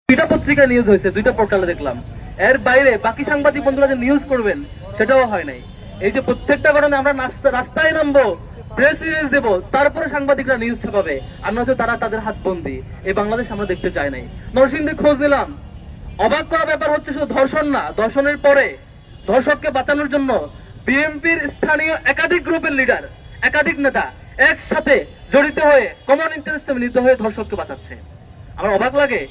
দুইটা পত্রিকা নিউজ হয়েছে, দুইটা পোর্টালে দেখলাম। এর বাইরে বাকি সাংবাদিক বন্ধুরা যে নিউজ করবেন সেটাও হয় নাই। এই যে প্রত্যেকটা কারণে আমরা রাস্তায় নামবো, প্রেস রিলিজ দেবো, তারপরে সাংবাদিকরা নিউজ ছাপাবে, আর নয়তো তারা তাদের হাত বন্দি। এই বাংলাদেশ আমরা দেখতে চাই নাই। নরসিংদীর খোঁজ নিলাম, অবাক করা ব্যাপার হচ্ছে শুধু ধর্ষণ না, ধর্ষণের পরে ধর্ষককে বাঁচানোর জন্য বিএনপির স্থানীয় একাধিক গ্রুপের লিডার, একাধিক নেতা একসাথে জড়িত হয়ে কমন ইন্টারেস্টে মিলিত হয়ে ধর্ষককে বাঁচাচ্ছে। আমার অবাক লাগে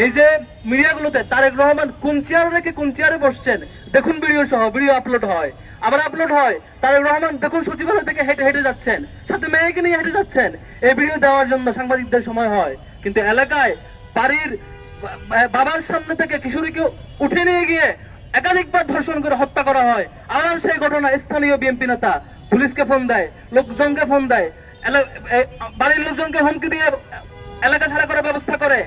এই যে মিডিয়াগুলোতে তারেক রহমান কোন চেয়ারে রেখে কোন চেয়ারে বসছেন দেখুন, ভিডিও সহ ভিডিও আপলোড হয়, আবার আপলোড হয় তারেক রহমান দেখুন সচিবালয় থেকে হেঁটে হেঁটে যাচ্ছেন, সাথে মেয়েকে নিয়ে হেঁটে যাচ্ছেন। এই ভিডিও দেওয়ার জন্য সাংবাদিকদের সময় হয়, কিন্তু এলাকায় বাড়ির বাবার সামনে থেকে কিশোরীকে উঠে নিয়ে গিয়ে একাধিকবার ধর্ষণ করে হত্যা করা হয়। আর সেই ঘটনা স্থানীয় বিএনপি নেতা পুলিশকে ফোন দেয়, লোকজনকে ফোন দেয়, বাড়ির লোকজনকে হুমকি দিয়ে এলাকা ছাড়া করার ব্যবস্থা করে।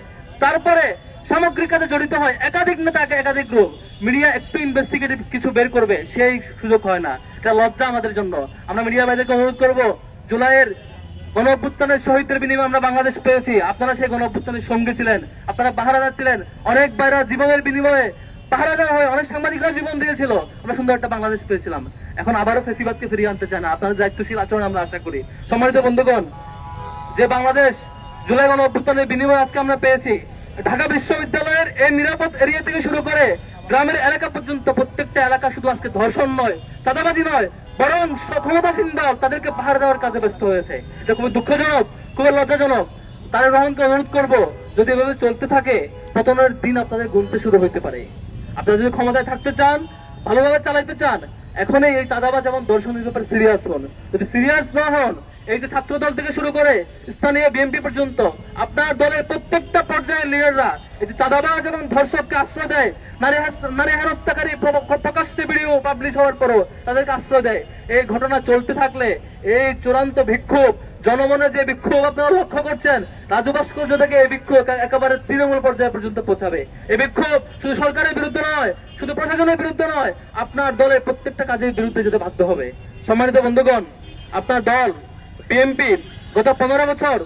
তারপরে সামগ্রিক কাজে জড়িত হয় একাধিক নেতাকে, একাধিক গ্রুপ। মিডিয়া একটু ইনভেস্টিগেটিভ কিছু বের করবে সেই সুযোগ হয় না। এটা লজ্জা আমাদের জন্য। আমরা মিডিয়া ভাইদেরকে অনুরোধ করব, জুলাইয়ের গণ অভ্যুত্থানের শহীদদের বিনিময়ে আমরা বাংলাদেশ পেয়েছি। আপনারা সেই গণ অভ্যুত্থানের সঙ্গে ছিলেন, আপনারা পাহারাদার ছিলেন, অনেক বাইরা জীবনের বিনিময়ে পাহারাদার হয়ে অনেক সাংবাদিকরা জীবন দিয়েছিল। আমরা সুন্দর একটা বাংলাদেশ পেয়েছিলাম। এখন আবারও ফেসিবাদকে ফিরিয়ে আনতে চায় না। আপনাদের দায়িত্বশীল আচরণ আমরা আশা করি। সম্মানিত বন্ধুগণ, যে বাংলাদেশ জুলাই গণ অভ্যুত্থানের বিনিময়ে আজকে আমরা পেয়েছি, ঢাকা বিশ্ববিদ্যালয়ের এই নিরাপদ এরিয়া থেকে শুরু করে গ্রামের এলাকা পর্যন্ত প্রত্যেকটা এলাকা শুধু আজকে ধর্ষণ নয়, চাঁদাবাজি নয়, বরং ক্ষমতাসীন দল তাদেরকে পাহাড় দেওয়ার কাজে ব্যস্ত হয়েছে। এটা খুবই দুঃখজনক, খুবই লজ্জাজনক। তারেক রহমানকে অনুরোধ করবো, যদি এভাবে চলতে থাকে পতনের দিন আপনাদের গুনতে শুরু হইতে পারে। আপনারা যদি ক্ষমতায় থাকতে চান, ভালোভাবে চালাইতে চান, এখনই এই চাঁদাবাজ এবং ধর্ষণের ব্যাপারে সিরিয়াস হন। যদি সিরিয়াস না হন, এই যে ছাত্র দল থেকে শুরু করে স্থানীয় বিএনপি পর্যন্ত আপনার দলের প্রত্যেকটা পর্যায়ের লিডাররা এই যে চাঁদাবাজ এবং ধর্ষককে আশ্রয় দেয়, নারী হেনস্থাকারী প্রকাশ্যে ভিডিও পাবলিশ হওয়ার পরও তাদেরকে আশ্রয় দেয়, এই ঘটনা চলতে থাকলে এই চূড়ান্ত বিক্ষোভ, জনমনে যে বিক্ষোভ আপনারা লক্ষ্য করছেন, রাজু ভাস্কর্য থেকে এই বিক্ষোভ একেবারে তৃণমূল পর্যায়ে পর্যন্ত পৌঁছাবে। এই বিক্ষোভ শুধু সরকারের বিরুদ্ধে নয়, শুধু প্রশাসনের বিরুদ্ধে নয়, আপনার দলের প্রত্যেকটা কাজের বিরুদ্ধে যেতে বাধ্য হবে। সম্মানিত বন্ধুগণ, আপনার দল বিএনপি গত 15 বছর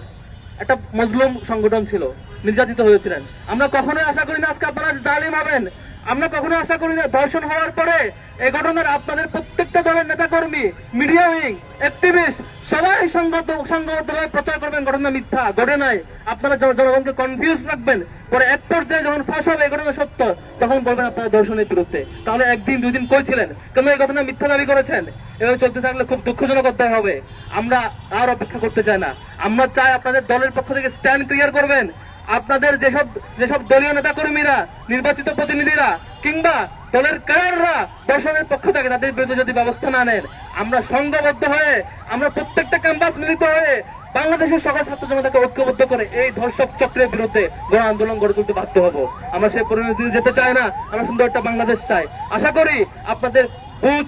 একটা মজলুম সংগঠন ছিল, নির্যাতিত হয়েছিলেন। আমরা কখনোই আশা করি না আজকে আপনারা জালিম হবেন। আমরা কখনো আশা করি না ধর্ষণ হওয়ার পরে এই ঘটনার আপনাদের প্রত্যেকটা দলের নেতাকর্মী, মিডিয়া উইং, অ্যাক্টিভিস্ট সবাই সংগতভাবে প্রচার করবেন ঘটনা মিথ্যা, ঘটে নাই। আপনারা জনগণকে কনফিউজ রাখবেন, পরে এক পর্যায়ে যখন ফাঁস হবে এই ঘটনা সত্য, তখন বলবেন আপনারা ধর্ষণের বিরুদ্ধে। তাহলে একদিন দুই দিন কই ছিলেন, কেন এই ঘটনা মিথ্যা দাবি করেছেন? এভাবে চলতে থাকলে খুব দুঃখজনক অধ্যায় হবে। আমরা আর অপেক্ষা করতে চাই না। আমরা চাই আপনাদের দলের পক্ষ থেকে স্ট্যান্ড ক্লিয়ার করবেন। আপনাদের যেসব দলীয় নেতা কর্মীরা, নির্বাচিত প্রতিনিধিরা কিংবা দলের ক্যাডাররা দর্শনের পক্ষ থেকে তাদের বিরুদ্ধে যদি ব্যবস্থা না নেন, আমরা সংঘবদ্ধ হয়ে, আমরা প্রত্যেকটা ক্যাম্পাস মিলিত হয়ে বাংলাদেশের সকল ছাত্র জনতাকে ঐক্যবদ্ধ করে এই ধর্ষক চক্রের বিরুদ্ধে গণ আন্দোলন গড়ে তুলতে বাধ্য হব। আমরা সেই পরিণতি যেতে চাই না। আমরা সুন্দর একটা বাংলাদেশ চাই। আশা করি আপনাদের বুঝ